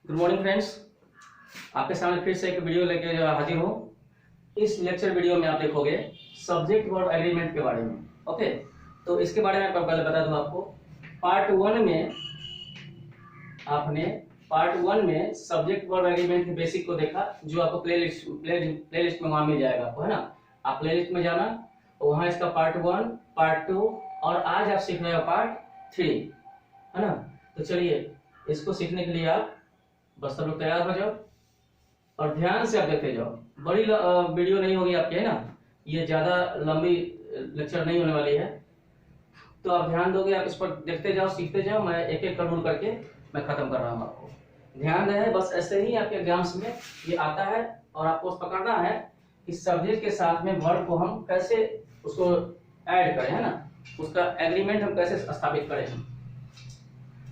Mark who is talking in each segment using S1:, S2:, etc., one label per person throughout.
S1: Good morning friends. आपके सामने फिर से एक वीडियो लेके हाजिर हूँ। इस लेक्चर वीडियो में आप देखोगे सब्जेक्ट वर्ब एग्रीमेंट के बारे में। ओके, तो इसके बारे में पहले बता दूं आपको। पार्ट वन में सब्जेक्ट वर्ब एग्रीमेंट के बेसिक को देखा, जो आपको प्लेलिस्ट में वहां मिल जाएगा आपको, है ना। आप प्लेलिस्ट में जाना, वहां इसका पार्ट 1, पार्ट 2 और आज आप सीख रहे हो पार्ट 3, है ना। तो चलिए, इसको सीखने के लिए आप बस सब लोग तैयार हो जाओ और ध्यान से आप देखते जाओ। बड़ी वीडियो नहीं होगी आपकी, है ना। ये ज्यादा लंबी लेक्चर नहीं होने वाली है, तो आप ध्यान दोगे, आप इस पर देखते जाओ, सीखते जाओ। मैं एक एक रूल करके मैं खत्म कर रहा हूँ। आपको ध्यान रहे, बस ऐसे ही आपके एग्जाम्स में ये आता है और आपको पकड़ना है कि सब्जेक्ट के साथ में वर्ब को हम कैसे उसको ऐड करें, है ना। उसका एग्रीमेंट हम कैसे स्थापित करें।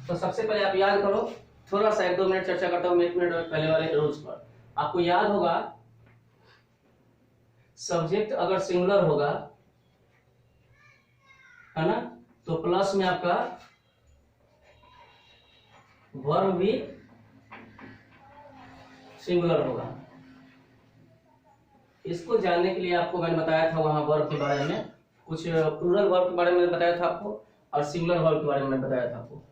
S1: तो सबसे पहले आप याद करो, थोड़ा सा 1-2 मिनट चर्चा करता हूँ 1 मिनट पहले वाले रूल्स पर। आपको याद होगा, सब्जेक्ट अगर सिंगुलर होगा, है ना, तो प्लस में आपका वर्ब भी सिंगुलर होगा। इसको जानने के लिए आपको मैंने बताया था वहां वर्ब के बारे में, कुछ प्लूरल वर्ब के बारे में बताया था आपको और सिंगुलर वर्ब के बारे में बताया था आपको।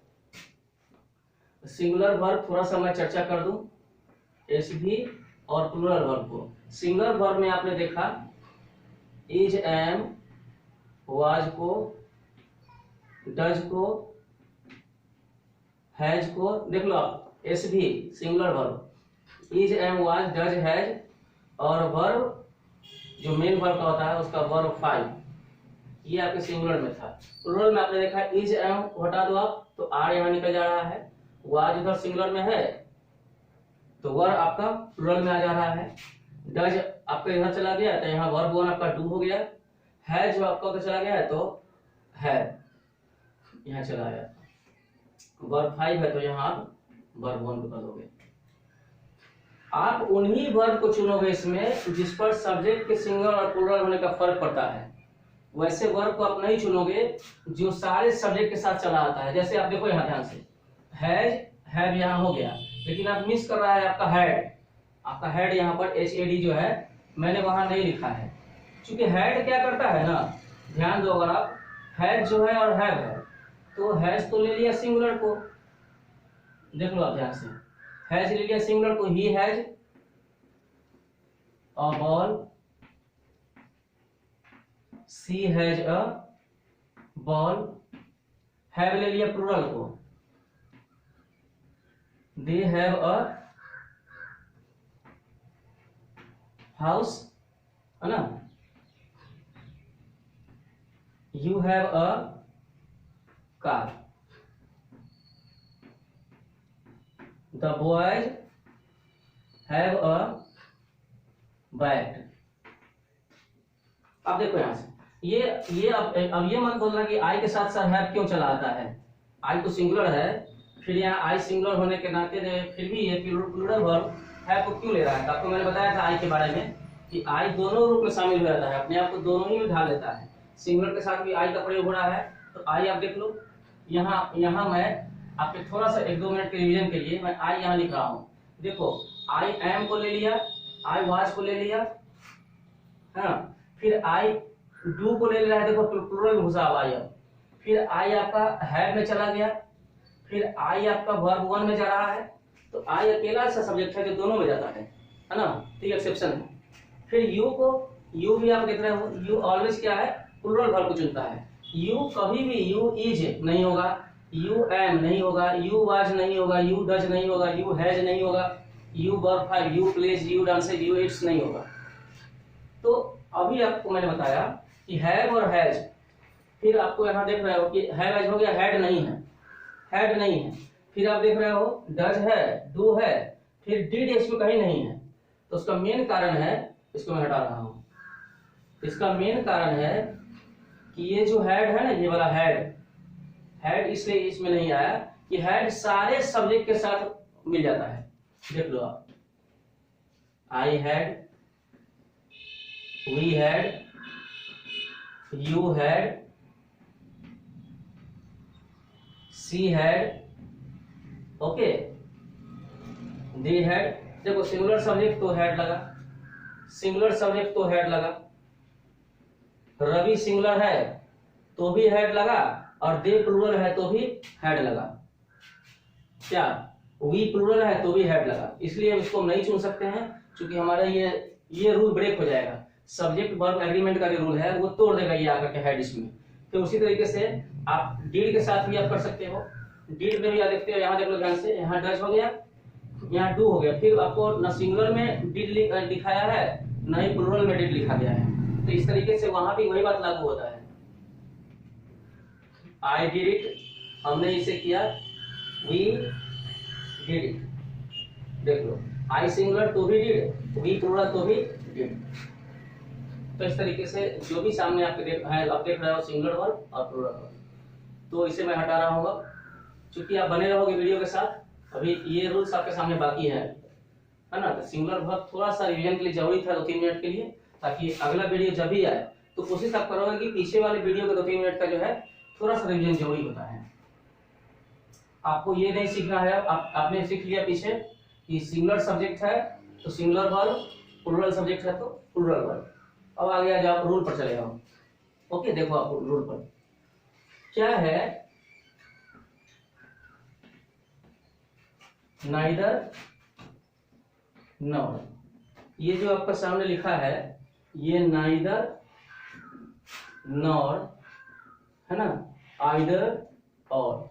S1: सिंगुलर वर्ब थोड़ा सा मैं चर्चा कर दूं, एस भी और प्लूरल वर्ब को। सिंगुलर वर्ब में आपने देखा इज, एम, वाज को, डज को, हैज को देख लो आप। एस भी singular verb, is, am, was, does, has, और वर्ब जो मेन वर्ब का होता है उसका वर्ब 5, ये आपके सिंगुलर में था। प्लूरल में आपने देखा इज, एम को हटा दो आप तो आर यहाँ निकल जा रहा है, वाज उधर सिंगुलर में है तो वर्ब आपका प्लूरल में आ जा रहा है, डज आपका इधर चला गया तो यहाँ वर्ब 1 आपका डू हो गया, है जो आपका उधर चला गया है तो है यहाँ चला गया, वर्ब 5 है तो यहाँ आप वर्ब 1 को कर दोगे। आप उन्हीं वर्ब को चुनोगे इसमें जिस पर सब्जेक्ट के सिंगुलर और प्लूरल होने का फर्क पड़ता है। वैसे वर्ब को आप नहीं चुनोगे जो सारे सब्जेक्ट के साथ चला आता है। जैसे आप देखो यहाँ ध्यान से, हैज, हैव यहाँ हो गया, लेकिन आप मिस कर रहा है आपका हैड। आपका हैड यहाँ पर HAD जो है मैंने वहां नहीं लिखा है, क्योंकि हैड क्या करता है ना, ध्यान दो। अगर आप हैज जो है और हैव है तो हैज तो ले लिया सिंगुलर को, देख लो आप ध्यान से, हैज ले लिया सिंगुलर को, he has a ball, she has a ball, have ले लिया प्लूरल को, दे हैव अ हाउस, है ना, you have a car, the boys have a bat. अब देखो यहां से, ये अब ये मत बोलना कि आई के साथ साथ हैव क्यों चला आता है। आई तो सिंगुलर है, फिर यहाँ आई सिंगुलर होने के नाते फिर भी ये प्लूरल वर्ब हैव को क्यों ले रहा है। तो आपको मैंने बताया था आई के बारे में कि आई दोनों रूप में शामिल हो जाता है, अपने आप को दोनों ही में ढाल लेता है। सिंगुलर के साथ भी आई का प्रयोग हो रहा है, तो आई आप देख लो। यहाँ मैं आपके थोड़ा सा 1-2 मिनट के रिवीजन के लिए मैं आई यहाँ लिख रहा हूँ। देखो, आई एम को ले लिया, आई वाज को ले लिया, हाँ, फिर आई डू को ले लिया है, देखो प्लूरल में घुसा हुआ है। फिर आई आपका हैव में चला गया, फिर आई आपका वर्ब 1 में जा रहा है, तो आई अकेला सा सब्जेक्ट है जो दोनों में जाता है ना, ठीक एक्सेप्शन है। फिर यू भी आप देख रहे हो, यू ऑलवेज क्या है, प्लूरल वर्ब को चुनता है। यू कभी भी यू इज नहीं होगा, यू एम नहीं होगा, यू वाज नहीं होगा, यू डज नहीं होगा, यू हैज नहीं होगा, you verb 5, you plays, you dances, you it's नहीं होगा। तो अभी आपको मैंने बताया कि हैव और हैज, फिर आपको यहाँ देख रहे हो कि हैव हैज हो गया, हैड नहीं है, हैड नहीं है। फिर आप देख रहे हो डज है, डू है, फिर डिड इसमें कहीं नहीं है। तो उसका मेन कारण है, इसको मैं हटा रहा हूं, इसका मेन कारण है कि ये जो हैड है ना, ये वाला हैड इसलिए इसमें नहीं आया कि हैड सारे सब्जेक्ट के साथ मिल जाता है। देख लो आप, I had, we had, you had, she had, okay, they had, देखो सिंगुलर सब्जेक्ट तो हैड लगा, सिंगुलर सब्जेक्ट तो हैड लगा, रवि सिंगुलर है तो भी हैड लगा, और दे प्लूरल है तो भी हैड लगा। क्या वी प्लूरल है तो भी हैड लगा, इसलिए इसको हम नहीं चुन सकते हैं, क्योंकि हमारा ये रूल ब्रेक हो जाएगा। सब्जेक्ट वर्ब एग्रीमेंट का जो रूल है वो तोड़ देगा ये आकर के हैड इसमें। तो उसी तरीके से आप डीड के साथ भी आप कर सकते हो। डीड में भी आप देखते हो, यहाँ देख लो ध्यान से, यहाँ डज हो गया, यहाँ डू हो गया, फिर आपको न सिंगुलर में डिड लिखाया है न ही प्लूरल में डिड लिखा गया है, तो इस तरीके से वहां भी वही बात लागू होता है। आई डिड इट, हमने इसे किया, वी डिड इट, देख लो आई सिंगुलर तो भी डिड, वी प्लूरल तो भी डिड। तो इस तरीके से जो भी सामने आपके आप देख रहे हो सिंगुलर वर्ब और प्लूरल वर्ब, तो इसे मैं हटा रहा हूँ, क्योंकि आप बने रहोगे वीडियो के साथ। अभी ये रूल्स आपके सामने बाकी है ना। तो सिंगुलर वर्ब थोड़ा सा रिवीजन के लिए जरूरी था 2-3 मिनट के लिए, ताकि अगला वीडियो जब भी आए तो कोशिश आप करोगे कि पीछे वाले वीडियो के 2-3 मिनट का जो है थोड़ा सा रिवीजन जरूरी होता है। आपको ये नहीं सीखना है, आपने सीख लिया पीछे कि सिंगुलर सब्जेक्ट है तो सिंगुलर वर्ब, प्लूरल सब्जेक्ट है तो प्लूरल वर्ब। अब आगे आ जाओ, रूल पर चले जाओ। ओके, देखो आप रूल पर क्या है, नाइदर नॉर, ये जो आपका सामने लिखा है ये नाइदर नॉर है ना, आइदर और,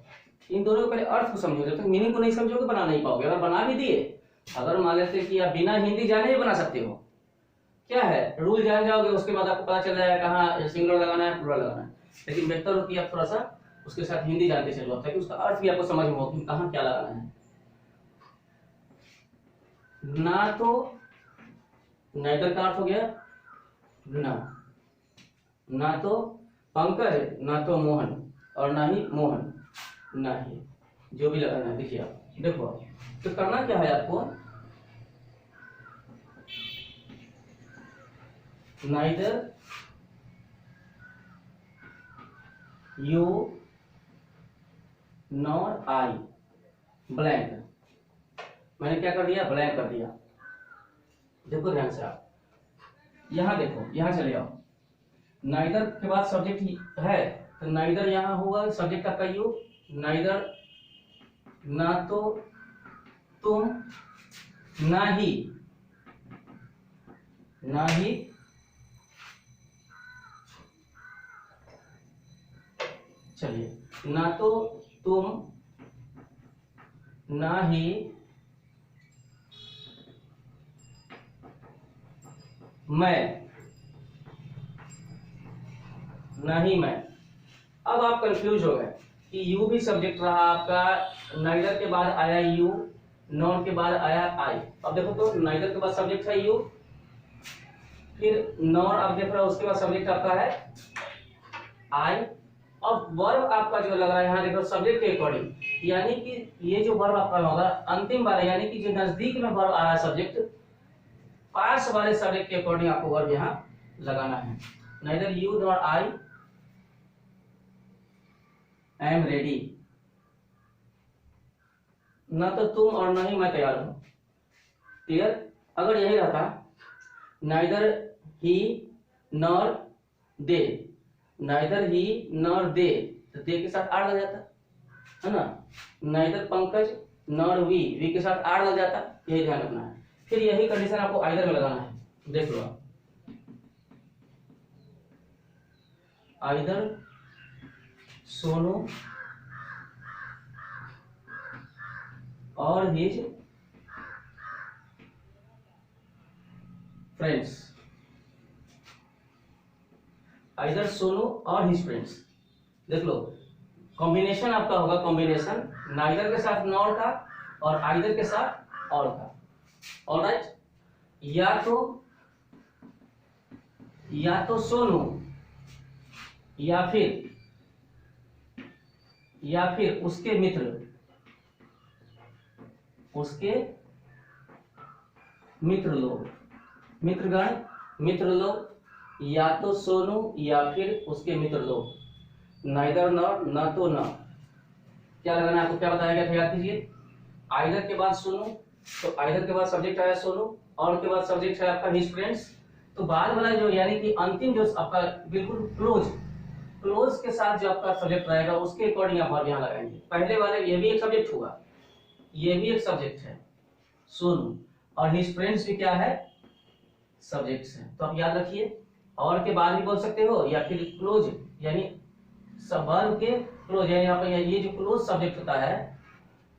S1: इन दोनों के पहले अर्थ को समझो, जब तक मीनिंग को नहीं समझोगे बना नहीं पाओगे। अगर बना भी दिए, अगर मान लेते कि आप बिना हिंदी जाने ही बना सकते हो, क्या है रूल जान जाओगे, उसके बाद आपको पता चल जाएगा कहाँ सिंगुलर लगाना है प्लूरल लगाना है। लेकिन बेहतर हो कि आप थोड़ा सा उसके साथ हिंदी जानते चलो, ताकि उसका अर्थ भी आपको समझ में हो कि कहाँ क्या लगाना है। ना तो नाइदर का अर्थ हो गया ना तो पंकज, ना तो मोहन, और ना ही मोहन, ना ही, जो भी लगाना है। देखिए आप, देखो तो करना क्या है आपको, neither you nor I blank, मैंने क्या कर दिया, ब्लैंक कर दिया। देखो ध्यान से आप, यहां देखो, यहां चले जाओ, नाइदर के बाद सब्जेक्ट है तो नाइदर यहां होगा सब्जेक्ट आपका यू, नाइदर ना तो तुम, ना ही चलिए, ना तो तुम, ना ही मैं, ना ही मैं। अब आप कंफ्यूज हो गए कि यू भी सब्जेक्ट रहा आपका, नाइदर के बाद आया यू, नॉर के बाद आया आई। अब देखो तो नाइदर के बाद सब्जेक्ट है यू, फिर नॉर आप देख रहे हो उसके बाद सब्जेक्ट आपका है आई, और वर्ब आपका जो लग रहा है यहाँ देखो सब्जेक्ट के अकॉर्डिंग, यानी कि ये जो वर्ब आपका होगा अंतिम वाला, यानी कि जो नजदीक में वर्ब आ रहा है सब्जेक्ट, पास वाले सब्जेक्ट के अकॉर्डिंग आपको वर्ब यहाँ लगाना है। Neither you nor I am ready, ना तो तुम और ना ही मैं तैयार हूं। क्लियर? अगर यही रहता नाइदर ही नॉर दे, नाइदर ही नॉर दे, तो दे के साथ आर लग जाता है ना। नाइदर पंकज नॉर वी के साथ आर लग जाता, यही ध्यान रखना है। फिर यही कंडीशन आपको आइदर में लगाना है, देख लो आप, आइदर सोनू और हिज फ्रेंड्स, आइदर सोनू और हिज फ्रेंड्स। देख लो कॉम्बिनेशन आपका होगा, कॉम्बिनेशन नाइदर के साथ नॉर का और आइदर के साथ और का। ऑलराइट, या तो सोनू या फिर उसके लोग, मित्र लोग, या तो सोनू या फिर उसके मित्र लोग। नाइदर नॉर, ना तो ना, क्या लगाना है आपको, क्या बताया गया था याद कीजिए। आइदर के बाद सोनू तो आइदर के बाद सब्जेक्ट आया सोनू, और के बाद सब्जेक्ट है आपका हिज फ्रेंड्स। तो बाद वाला जो यानी कि अंतिम जो आपका बिल्कुल क्लोज के साथ जो आपका सब्जेक्ट रहेगा उसके अकॉर्डिंग आप यहाँ लगाएंगे। पहले वाले ये भी एक सब्जेक्ट हुआ, ये भी एक सब्जेक्ट है सोनू, और हिज फ्रेंड्स भी क्या है, सब्जेक्ट्स हैं। तो आप याद रखिए, और के बाद भी बोल सकते हो, या फिर क्लोज यानी वर्ब के क्लोज, यानी यहाँ पर ये जो क्लोज सब्जेक्ट होता है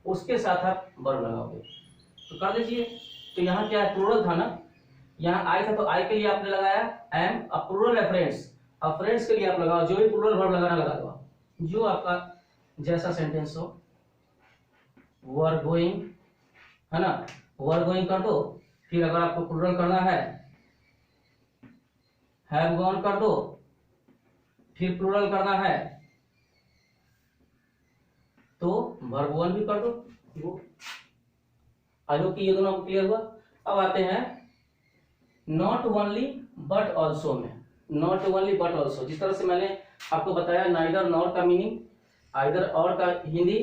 S1: उसके साथ आप वर्ब लगाओगे। तो कर दीजिए। तो यहाँ क्या है, प्लूरल था ना, यहाँ आई था तो आई के लिए आपने लगाया एम, अब प्लूरल है फ्रेंड्स, अब फ्रेंड्स के लिए आप लगाओ जो भी प्लूरल वर्ब लगाना लगा दो, जो आपका जैसा सेंटेंस हो। वर गोइंग है ना, वर गोइंग कर दो। फिर अगर आपको प्लूरल करना है हैव गॉन कर दो, फिर प्लूरल करना है तो वर्ब वन भी कर दो। आई होप कि ये दोनों आपको क्लियर हुआ। अब आते हैं नॉट ओनली बट ऑल्सो में। नॉट ओनली बट ऑल्सो, जिस तरह से मैंने आपको बताया नाइदर नॉर का मीनिंग, आइदर और का हिंदी,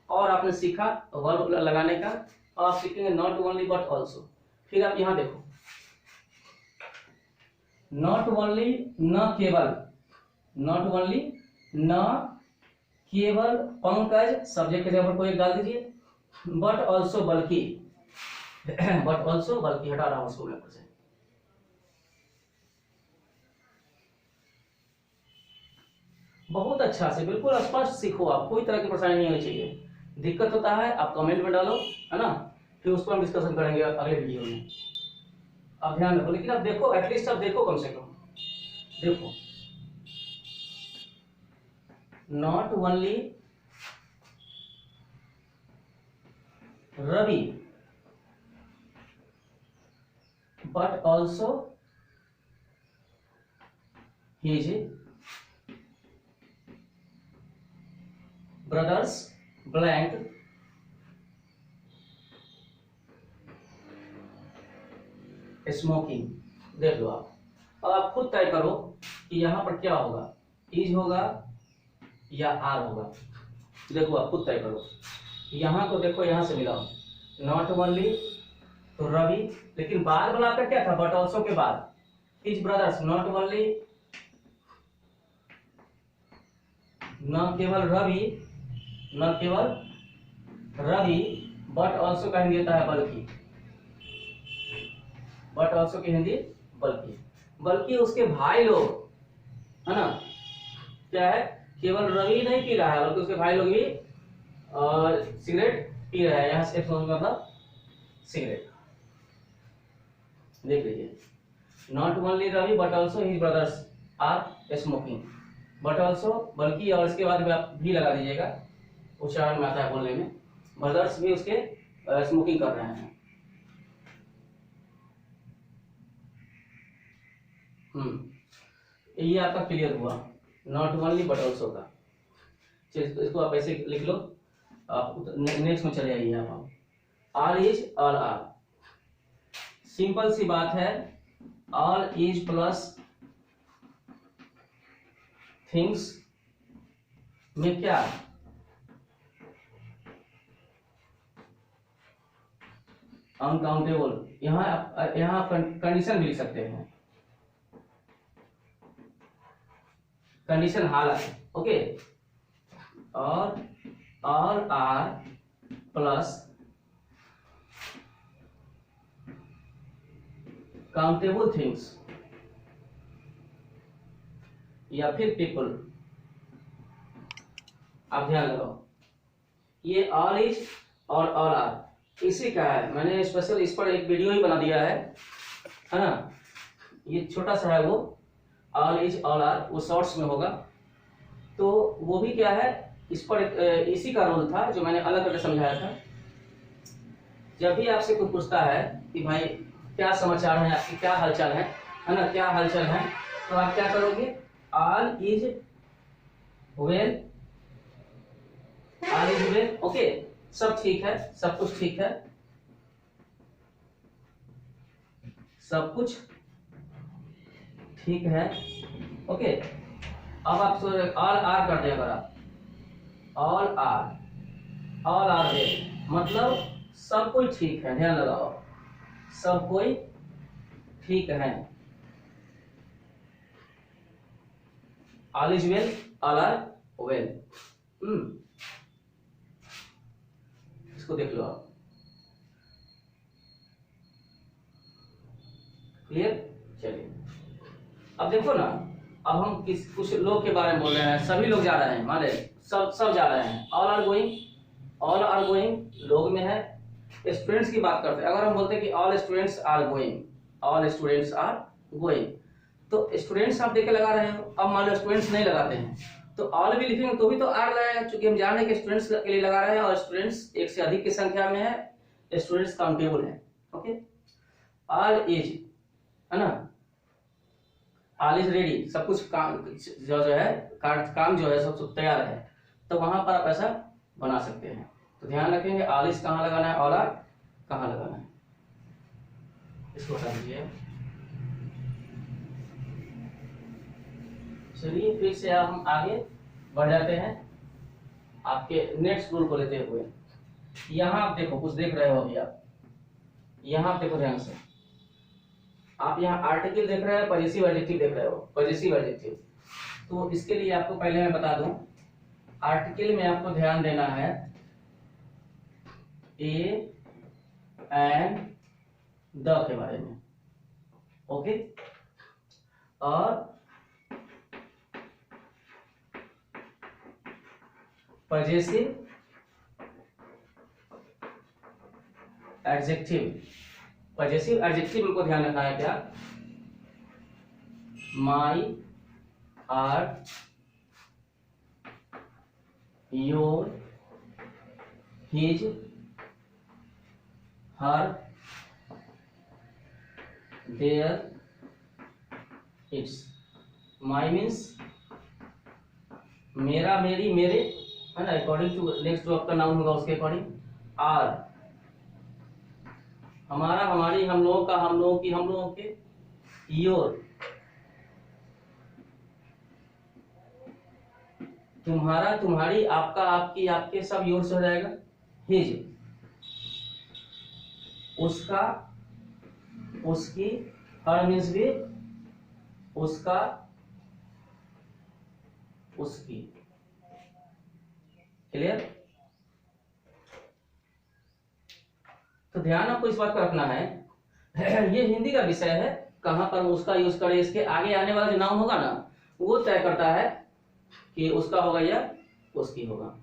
S1: और आपने सीखा वर्ब लगाने का, और आप सीखेंगे नॉट ओनली बट ऑल्सो। फिर आप यहाँ देखो, नॉट ओनली न केवल, नॉट ओनली न केवल पंकज सब्जेक्ट के जगह पर कोई डाल दीजिए, बट ऑल्सो बल्कि, बट ऑल्सो बल्कि हटा रहा हूं उसको मैं से। बहुत अच्छा से बिल्कुल स्पष्ट सीखो आप, कोई तरह की परेशानी नहीं होनी चाहिए। दिक्कत होता है आप कमेंट में डालो, है ना, फिर उसको हम डिस्कशन करेंगे अगले वीडियो में। आप ध्यान रखो, लेकिन आप देखो, एटलीस्ट आप देखो, कम से कम देखो। Not only Ravi but also his brothers blank smoking. देख लो आप, अब आप खुद तय करो कि यहाँ पर क्या होगा, इज होगा या आर होगा। देखो आप खुद तय करो, यहाँ को देखो, यहाँ से मिलाओ, नॉट ओनली तो रवि, लेकिन बाद वाला आपका क्या था, बट ऑल्सो के बाद हिज ब्रदर्स, नॉट ओनली न केवल रवि, न केवल रवि, बट ऑल्सो का हिंदी होता है बल्कि, बट ऑल्सो की हिंदी बल्कि, बल्कि उसके भाई लोग, है ना, क्या है, केवल रवि नहीं पी रहा है बल्कि उसके भाई लोग भी सिगरेट पी रहा है। यहाँ से मतलब सिगरेट, देख लीजिए, not only Ravi but also his brothers are smoking, but also बल्कि, और इसके बाद भी लगा दीजिएगा, उच्चारण में आता है बोलने में, ब्रदर्स भी उसके स्मोकिंग कर रहे हैं। ये आपका क्लियर हुआ, नॉट ओनली बट ऑल्सो का। चलिए इसको आप ऐसे लिख लो, आप नेक्स्ट में चले आइए आप। Are is all are, simple सी बात है, ऑल इज प्लस थिंग्स में क्या, अनकाउंटेबल, यहाँ आप कंडीशन भी लिख सकते हैं, कंडीशन हालांकि, ओके, और all are plus countable things, या फिर पीपल। आप ध्यान लगाओ, ये ऑल इज और ऑल आर इसी का है, मैंने स्पेशल इस पर एक वीडियो ही बना दिया है ना, ये छोटा सा है वो, ऑल इज ऑल आर, वो शॉर्ट्स में होगा। तो वो भी क्या है, इस पर इसी का रोल था जो मैंने अलग करके समझाया था। जब भी आपसे कोई पूछता है कि भाई क्या समाचार है आपकी, क्या हालचाल है ना, क्या हालचाल है, तो आप क्या करोगे, all is well, all is well, okay, सब ठीक है, सब कुछ ठीक है, सब कुछ ठीक है, ओके। अब आप ऑल आर कर दें, अगर आप ऑल आर वेल, मतलब सब कोई ठीक है, ध्यान लगाओ, सब कोई ठीक है। All is well, all are well. इसको देख लो आप, क्लियर। चलिए अब देखो ना, अब हम कुछ लोग के बारे में बोल रहे हैं, सभी लोग जा रहे हैं, माने सब जा रहे हैं, all are going, all are going लोग में है। स्टूडेंट्स की बात करते हैं, अगर हम बोलते हैं कि all students are going, all students are going, तो स्टूडेंट्स आप देख के लगा रहे हो। अब मान लो स्टूडेंट्स नहीं लगाते हैं तो ऑल भी लिखेंगे तो भी तो आर लगेगा, क्योंकि हम जान रहे हैं कि स्टूडेंट्स के लिए लगा रहे हैं और स्टूडेंट्स एक से अधिक की संख्या में है, स्टूडेंट्स काउंटेबल है। ओके, ऑल इज, है ना, ऑल इज रेडी, सब कुछ काम जो है काम जो है सब तैयार है, तो वहां पर आप ऐसा बना सकते हैं। तो ध्यान रखेंगे ऑल इज कहाँ लगाना है, ऑल आर कहाँ लगाना है। इसको हटा दीजिए। चलिए फिर से हम आगे बढ़ जाते हैं आपके नेक्स्ट रूल को लेते हुए। यहाँ आप देखो, कुछ देख रहे हो अभी आप, यहाँ आप देखो ध्यान से, आप यहाँ आर्टिकल देख रहे हो, पॉजिटिव एडजेक्टिव देख रहे हो, पॉजिटिव एडजेक्टिव। तो इसके लिए आपको पहले मैं बता दूं, आर्टिकल में आपको ध्यान देना है ए एंड द के बारे में। ओके, और पॉजिटिव एडजेक्टिव, पॉजिटिव एडजेक्टिव को ध्यान रखना है क्या, my, are, your, his, her, their, its. My means मेरा, मेरी, मेरे, है ना, अकॉर्डिंग टू नेक्स्ट जो आपका नाउन होगा उसके अकॉर्डिंग। आर हमारा, हमारी, हम लोगों का, हम लोगों की, हम लोगों के। योर तुम्हारा, तुम्हारी, आपका, आपकी, आपके, सब योर से हो जाएगा। हिज उसका, उसकी, हर मीन्स भी उसका, उसकी। क्लियर। तो ध्यान आपको इस बात का रखना है, ये हिंदी का विषय है, कहां पर उसका यूज करें, इसके आगे आने वाला जो नाउन होगा ना वो तय करता है कि उसका होगा या उसकी होगा।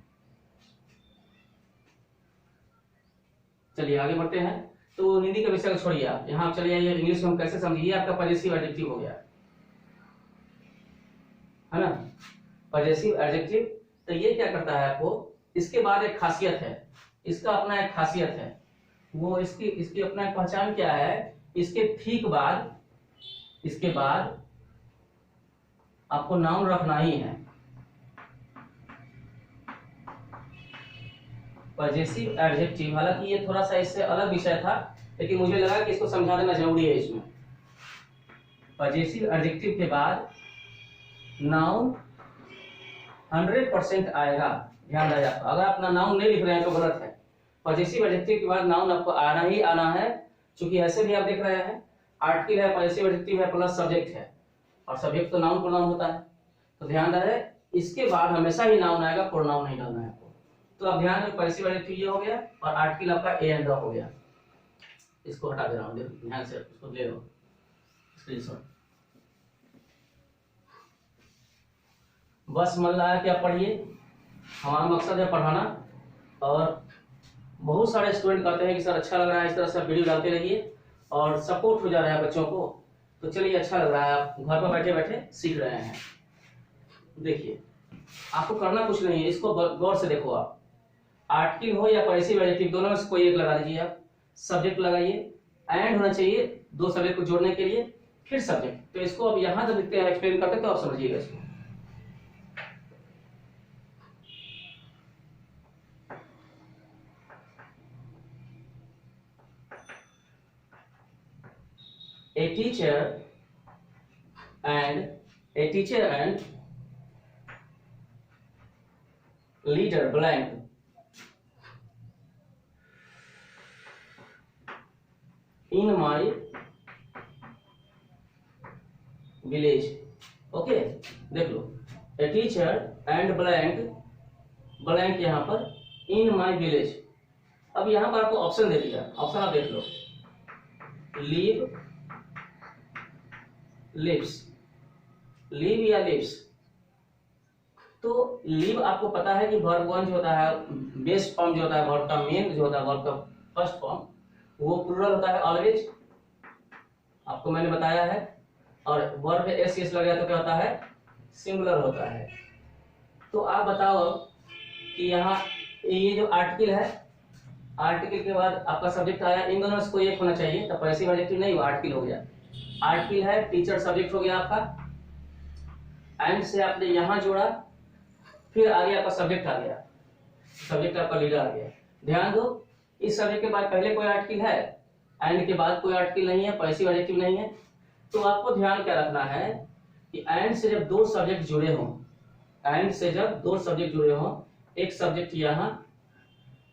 S1: चलिए आगे बढ़ते हैं। तो हिंदी का विषय छोड़िए आप, यहाँ चलिए इंग्लिश में हम कैसे समझिए। आपका पॉजिटिव एडजेक्टिव हो गया, है ना, पॉजिटिव एडजेक्टिव। तो ये क्या करता है आपको, इसके बाद एक खासियत है, इसका अपना एक खासियत है, वो इसकी अपना एक पहचान क्या है। इसके ठीक बाद, इसके बाद आपको नाउन रखना ही है। पॉजिटिव एडजेक्टिव, हालांकि ये थोड़ा सा इससे अलग विषय था, लेकिन मुझे लगा कि इसको समझा देना जरूरी है इसमें। पॉजिटिव एडजेक्टिव के बाद नाउन 100% आएगा, ध्यान रहे आपका। अगर अपना नाउन नहीं लिख रहे हैं तो गलत है। पॉजिटिव एडजेक्टिव के बाद नाउन आपको आना ही आना है, क्योंकि ऐसे भी आप देख रहे हैं आर्टिकल है, पॉजिटिव एडजेक्टिव है, प्लस सब्जेक्ट है, और सब्जेक्ट तो नाउन प्रोनाउन होता है। तो ध्यान रहे इसके बाद हमेशा ही नाउन आएगा, प्रोनाउन नहीं डालना है आपको। तो अब ध्यान में, पॉजिटिव एडजेक्टिव ये हो गया और आर्टिकल आपका ए एंड द हो गया। इसको हटा दे रहा हूँ, ध्यान से इसको ले लो स्क्रीनशॉट। बस मन लगा कि आप पढ़िए, हमारा मकसद है पढ़ाना, और बहुत सारे स्टूडेंट कहते हैं कि सर अच्छा लग रहा है, इस तरह से वीडियो डालते रहिए और सपोर्ट हो जा रहा है बच्चों को। तो चलिए अच्छा लग रहा है, आप घर पर बैठे बैठे सीख रहे हैं। देखिए आपको करना कुछ नहीं है, इसको गौर से देखो आप, आर्टिकल हो या पॉजिटिव एडजेक्टिव, दोनों में से कोई एक लगा दीजिए आप। सब्जेक्ट लगाइए, एंड होना चाहिए दो सब्जेक्ट को जोड़ने के लिए, फिर सब्जेक्ट। तो इसको अब यहां जब लिखते हैं, एक्सप्लेन करते हैं, तो आप समझिएगा इसको। A teacher and leader blank in my village. Okay, देख लो, a teacher and blank, blank यहाँ पर इन माई विलेज। अब यहाँ पर आपको ऑप्शन दे दिया, ऑप्शन आप देख लो, लीव, लिव्स, लीव या लिव्स। तो लीव आपको पता है कि वर्ब वन जो होता है, बेस्ट फॉर्म जो होता है वर्ब का, मेन जो होता है वर्ब का फर्स्ट फॉर्म, वो प्लूरल होता है ऑलवेज, आपको मैंने बताया है। और वर्ब में एस लग गया तो क्या होता है, सिंगुलर होता है। तो आप बताओ कि यहाँ ये जो आर्टिकल है, आर्टिकल के बाद आपका सब्जेक्ट आया, इन दोनों में से कोई एक होना चाहिए, तब पैसिव एडजेक्टिव नहीं हुआ, आर्टिकल हो गया। आर्टिकल है, टीचर सब्जेक्ट हो गया आपका, एंड से आपने यहाँ जोड़ा, फिर आगे आपका सब्जेक्ट आ गया, सब्जेक्ट आपका लीडर आ गया। ध्यान दो, इस सब्जेक्ट के बाद पहले कोई आर्टिकल है, एंड के बाद कोई आर्टिकल नहीं है, पैसिव एडजेक्टिव नहीं है। तो आपको ध्यान क्या रखना है कि एंड से जब दो सब्जेक्ट जुड़े हों, एंड से जब दो सब्जेक्ट जुड़े हों, एक सब्जेक्ट यहाँ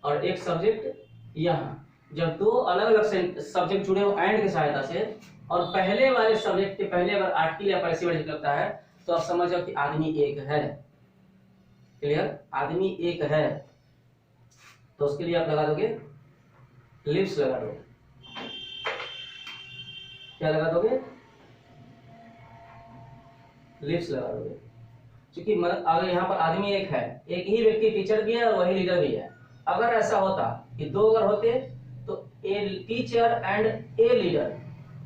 S1: और एक सब्जेक्ट यहाँ, जब दो अलग अलग सब्जेक्ट जुड़े हो एंड की सहायता से, और पहले वाले सब्जेक्ट के पहले अगर आर्टिकल या पैसिव एडजेक्टिव लगता है, तो आप समझ जाओ कि आदमी एक है। क्लियर, आदमी एक है। तो उसके लिए आप लगा दोगे लिव्स, लगा दोगे, क्या लगा दोगे, लिव्स लगा दोगे। क्योंकि मतलब अगर यहाँ पर आदमी एक है, एक ही व्यक्ति टीचर भी है और वही लीडर भी है। अगर ऐसा होता कि दो अगर होते तो ए teacher and a leader,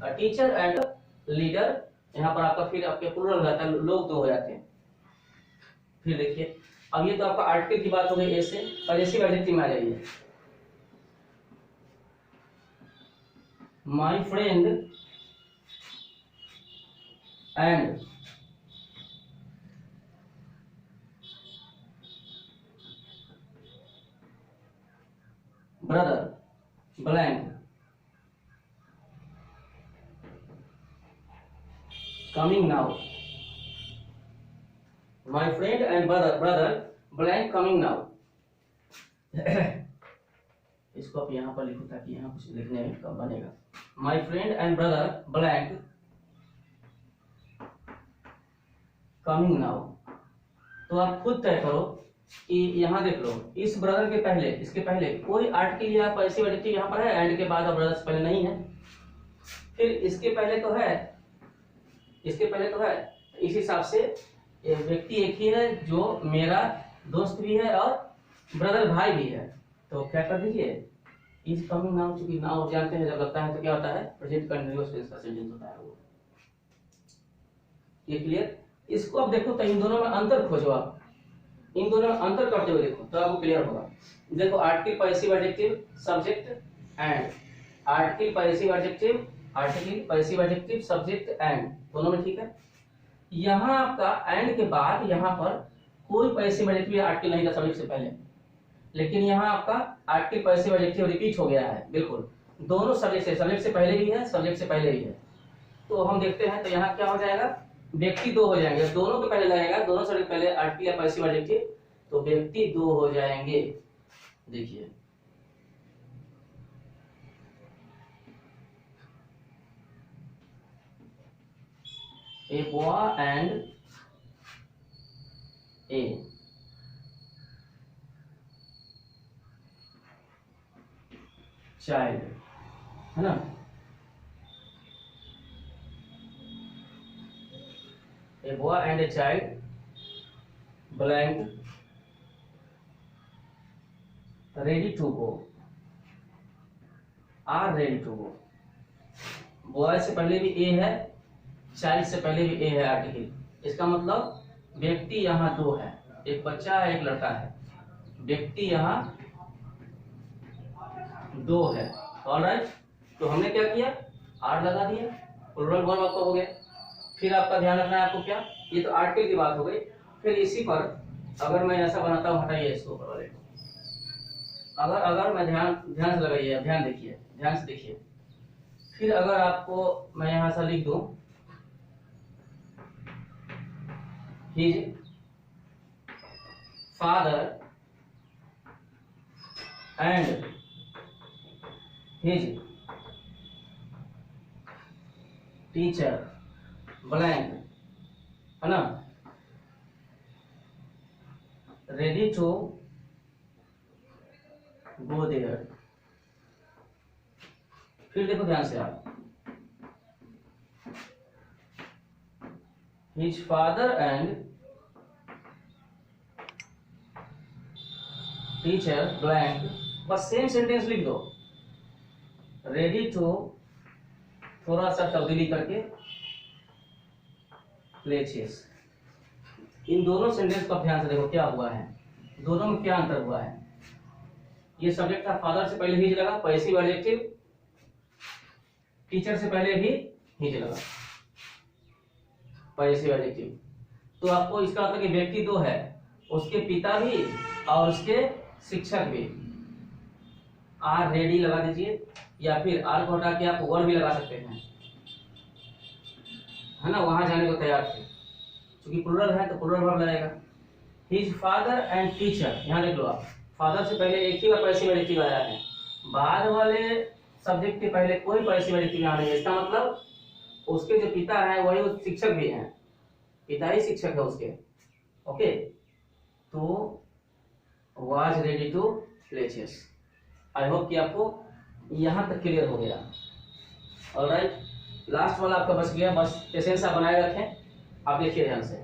S1: teacher and leader, यहाँ पर आपका फिर आपके प्लूरल हो जाता है, लोग दो हो जाते हैं। फिर देखिए, अब ये तो आपका आर्टिकल की बात हो गई ए से, पैसिव एडजेक्टिव में आ जाइए। My friend and brother blank coming now, my friend and brother blank coming now. इसको आप यहाँ पर लिखो ताकि यहाँ कुछ लिखने में कम बनेगा। My friend and brother blank coming now. तो आप खुद तय करो कि यहाँ देख लो, इस ब्रदर के पहले, इसके पहले कोई आर्टिकल या पैसिव एडजेक्टिव यहाँ पर है, एंड के बाद ब्रदर से पहले नहीं है। फिर इसके पहले तो है, इसके पहले तो है, इस हिसाब से व्यक्ति एक ही है जो मेरा दोस्त भी है और ब्रदर भाई भी है। तो क्या कर दीजिए, इज कमिंग नाउ, चूंकि नाउ जानते हैं जब लगता है तो क्या होता है, प्रेजेंट कंटीन्यूअस टेंस का सेंटेंस होता है वो। ये क्लियर। इसको अब देखो तो इन दोनों में अंतर खोजो, आप इन दोनों में अंतर करते हुए देखो तो आपको क्लियर होगा। देखो, article passive adjective subject and, article passive adjective, article passive adjective subject and, दोनों में ठीक है। यहाँ आपका एंड के बाद यहाँ पर कोई पैसिव एडजेक्टिव या आर्टिकल नहीं था सब्जेक्ट से पहले, लेकिन यहाँ आपका आर्टिकल पैसिव एडजेक्टिव रिपीट हो गया है। बिल्कुल, दोनों सब्जेक्ट से पहले भी है, सब्जेक्ट से पहले भी है। तो हम देखते हैं, तो यहाँ क्या हो जाएगा, व्यक्ति दो हो जाएंगे, दोनों के पहले लगेगा, दोनों से पहले आर्टिकल या पैसिव एडजेक्टिव, तो व्यक्ति दो हो जाएंगे। देखिए, a boy and a child, है ना। A boy and a child blank ready to go, are ready to go. Boy से पहले भी ए है, चाइल्ड से पहले भी ए है आर्टिकल। इसका मतलब व्यक्ति यहाँ दो है, एक बच्चा है एक लड़का है, व्यक्ति यहाँ दो है। ऑलराइट, तो हमने क्या किया, आर लगा दिया, प्लूरल वर्ब आपका हो गया। फिर आपका ध्यान रखना है आपको क्या, ये तो आर्टिकल की बात हो गई। फिर इसी पर अगर मैं ऐसा बनाता हूँ, हटाइए इसको ऊपर वाले को, अगर मैं ध्यान से लगाइए, ध्यान देखिए, ध्यान से देखिए। फिर अगर आपको मैं यहाँ से लिख दूं, his father and his teacher blank, है ना, रेडी टू गो देयर। फिर देखो ध्यान से आप, his father and teacher blank, बस सेम सेंटेंस लिख दो, रेडी टू थोड़ा सा तब्दीली करके प्ले चेस। इन दोनों सेंटेंस को ध्यान से देखो क्या हुआ है, दोनों में क्या अंतर हुआ है। ये सब्जेक्ट था, फादर से पहले हिज लगा, पैसिव एडजेक्टिव, टीचर से पहले भी हिज लगा, पैसिव एडजेक्टिव। तो आपको इसका मतलब कि व्यक्ति दो है, उसके पिता भी और उसके शिक्षक भी। आर रेडी लगा दीजिए, या फिर आर को हटा के आप वर भी लगा सकते हैं, है ना, वहां जाने को तैयार थे। क्योंकि प्लूरल है तो प्लूरल वर्ब लगेगा। हिज फादर एंड टीचर, यहाँ देख लो आप, फादर से पहले एक ही बार पैसिव एडजेक्टिव आया है, बाद वाले सब्जेक्ट के पहले कोई पैसिव एडजेक्टिव यहाँ नहीं है। इसका मतलब उसके जो पिता है वही उस शिक्षक भी हैं, पिता ही शिक्षक है उसके। ओके, तो was ready to play chess। I hope कि आपको यहाँ तक क्लियर हो गया। ऑलराइट, लास्ट वाला आपका बच गया, बस पेशेंस आप बनाए रखें। आप देखिए ध्यान से,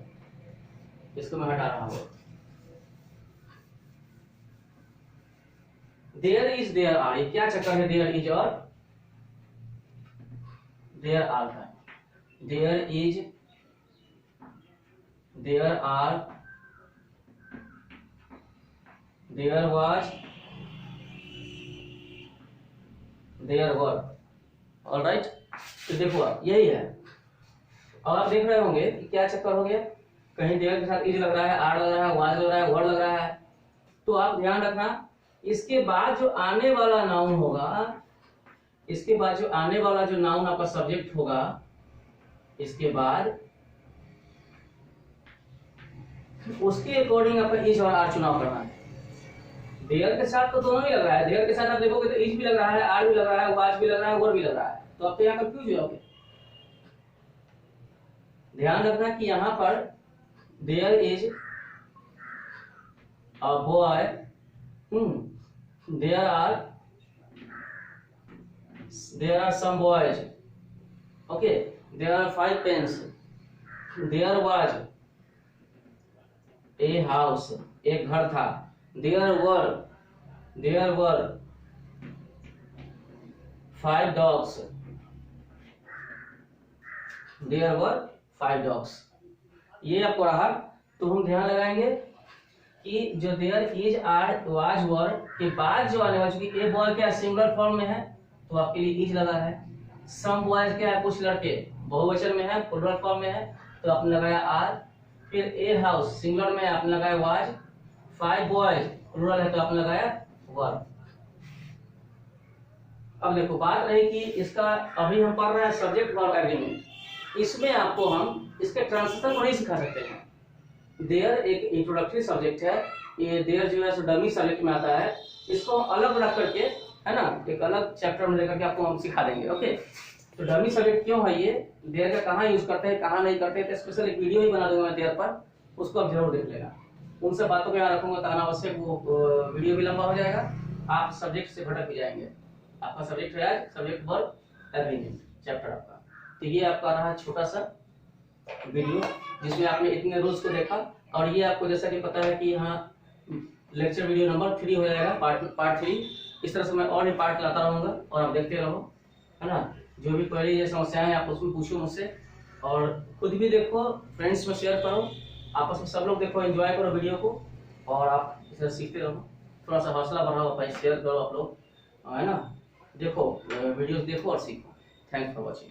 S1: इसको मैं हटा रहा हूँ। देयर इज देयर आर, ये क्या चक्कर है देयर इज और देयर आर का? There is, there are, there was, there were. Alright, तो देखो आप यही है। अब आप देख रहे होंगे कि क्या चक्कर हो गया, कहीं देयर के साथ इज लग रहा है, आर लग रहा है, वाज लग रहा है, वर लग रहा है। तो आप ध्यान रखना, इसके बाद जो आने वाला नाउन होगा, इसके बाद जो आने वाला जो नाउन आपका सब्जेक्ट होगा, इसके बाद उसके अकॉर्डिंग आपका इज और आर चुनाव करना है। देयर के साथ तो दोनों ही लग रहा है, देयर के साथ आप देखोगे तो इज भी लग रहा है, आर भी लग रहा है, वाज भी लग रहा है, वर भी लग रहा है, तो आप तो यहाँ कंफ्यूज हो जाओगे। ध्यान रखना कि यहाँ पर there is a boy, there are some boys, okay, there are 5 pens, there was a house, एक घर था, there were 5 dogs, there were 5 dogs. ये आपको रहा। तो हम ध्यान लगाएंगे कि जो there is, are, was, were के बाद जो आने वाला, क्योंकि ए बॉय क्या सिंगुलर फॉर्म में है तो आपके लिए इज लगा है। सम बॉयज क्या है, कुछ लड़के, बहुवचन में है, प्लूरल फॉर्म में है तो आपने लगाया आर। फिर ए हाउस सिंगुलर में आपने लगाया वाज, 5 बॉयज प्लूरल है तो आपने लगाया वर। अब देखो बात रही कि इसका, अभी हम पढ़ रहे हैं सब्जेक्ट वर्ब एग्रीमेंट, इसमें आपको हम इसके ट्रांसलेशन को नहीं सिखा सकते हैं। देयर एक इंट्रोडक्टरी सब्जेक्ट है, ये देयर जो है डमी सब्जेक्ट में आता है, इसको अलग रख करके, है ना, एक अलग चैप्टर में लेकर के आपको हम सिखा देंगे। ओके, तो डमी सब्जेक्ट क्यों है ये, देयर का कहाँ यूज करते हैं, कहाँ नहीं करते हैं, तो स्पेशल एक वीडियो ही बना दूंगा मैं देयर पर, उसको आप जरूर देख लेना। उन सब बातों को याद रखूंगा तो अनावश्यक वो वीडियो भी लंबा हो जाएगा, आप सब्जेक्ट से भटक भी जाएंगे। आपका सब्जेक्ट है आज सब्जेक्ट वर्ब एग्रीमेंट चैप्टर आपका। तो ये आपका रहा छोटा सा वीडियो जिसमें आपने इतने रूल्स को देखा, और ये आपको जैसा कि पता है कि यहाँ लेक्चर वीडियो नंबर 3 हो जाएगा, पार्ट 3। इस तरह से मैं और भी पार्ट लाता रहूंगा और आप देखते रहो, है ना। जो भी क्वेरी या समस्याएं हैं आप उसमें पूछो मुझसे, और खुद भी देखो, फ्रेंड्स में शेयर करो, आपस में सब लोग देखो, एंजॉय करो वीडियो को, और आप इसे सीखते रहो। थोड़ा सा हौसला बढ़ाओ भाई, शेयर करो आप लोग, है ना। देखो वीडियोस देखो और सीखो। Thanks for watching.